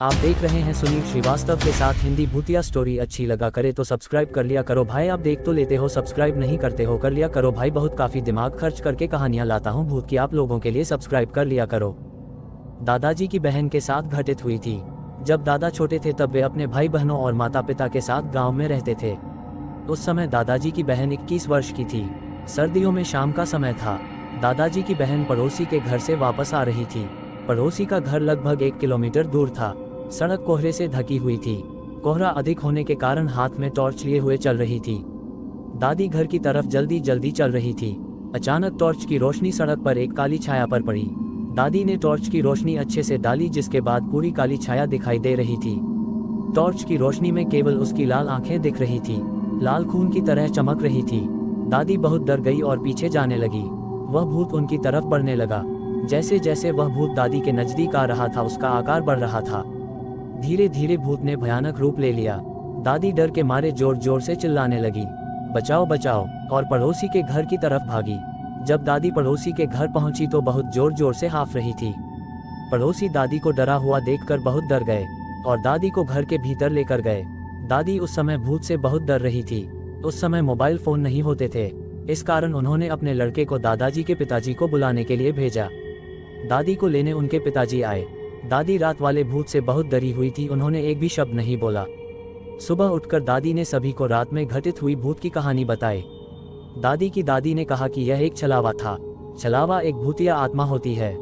आप देख रहे हैं सुनील श्रीवास्तव के साथ हिंदी भूतिया स्टोरी। अच्छी लगा करे तो सब्सक्राइब कर लिया करो भाई। आप देख तो लेते हो, सब्सक्राइब नहीं करते हो, कर लिया करो भाई। बहुत काफ़ी दिमाग खर्च करके कहानियां लाता हूं भूत की आप लोगों के लिए, सब्सक्राइब कर लिया करो। दादाजी की बहन के साथ घटित हुई थी। जब दादा छोटे थे तब वे अपने भाई बहनों और माता पिता के साथ गाँव में रहते थे। उस समय दादाजी की बहन 21 वर्ष की थी। सर्दियों में शाम का समय था। दादाजी की बहन पड़ोसी के घर से वापस आ रही थी। पड़ोसी का घर लगभग 1 किलोमीटर दूर था। सड़क कोहरे से ढकी हुई थी। कोहरा अधिक होने के कारण हाथ में टॉर्च लिए हुए चल रही थी। दादी घर की तरफ जल्दी जल्दी चल रही थी। अचानक टॉर्च की रोशनी सड़क पर एक काली छाया पर पड़ी। दादी ने टॉर्च की रोशनी अच्छे से डाली, जिसके बाद पूरी काली छाया दिखाई दे रही थी। टॉर्च की रोशनी में केवल उसकी लाल आंखें दिख रही थी, लाल खून की तरह चमक रही थी। दादी बहुत डर गई और पीछे जाने लगी। वह भूत उनकी तरफ बढ़ने लगा। जैसे जैसे वह भूत दादी के नजदीक आ रहा था, उसका आकार बढ़ रहा था। धीरे धीरे भूत ने भयानक रूप ले लिया। दादी डर के मारे जोर जोर से चिल्लाने लगी, बचाओ बचाओ, और पड़ोसी के घर की तरफ भागी। जब दादी पड़ोसी के घर पहुंची तो बहुत जोर जोर से हाफ रही थी। पड़ोसी दादी को डरा हुआ देखकर बहुत डर गए और दादी को घर के भीतर लेकर गए। दादी उस समय भूत से बहुत डर रही थी। उस समय मोबाइल फोन नहीं होते थे, इस कारण उन्होंने अपने लड़के को दादाजी के पिताजी को बुलाने के लिए भेजा। दादी को लेने उनके पिताजी आए। दादी रात वाले भूत से बहुत डरी हुई थी, उन्होंने एक भी शब्द नहीं बोला। सुबह उठकर दादी ने सभी को रात में घटित हुई भूत की कहानी बताई। दादी ने कहा कि यह एक छलावा था। छलावा एक भूतिया आत्मा होती है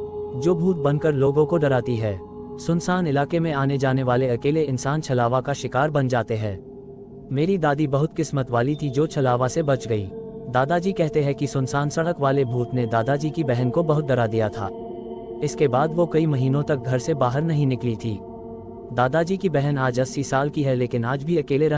जो भूत बनकर लोगों को डराती है। सुनसान इलाके में आने जाने वाले अकेले इंसान छलावा का शिकार बन जाते हैं। मेरी दादी बहुत किस्मत वाली थी जो छलावा से बच गई। दादाजी कहते हैं कि सुनसान सड़क वाले भूत ने दादाजी की बहन को बहुत डरा दिया था। इसके बाद वो कई महीनों तक घर से बाहर नहीं निकली थी। दादाजी की बहन आज 80 साल की है, लेकिन आज भी अकेले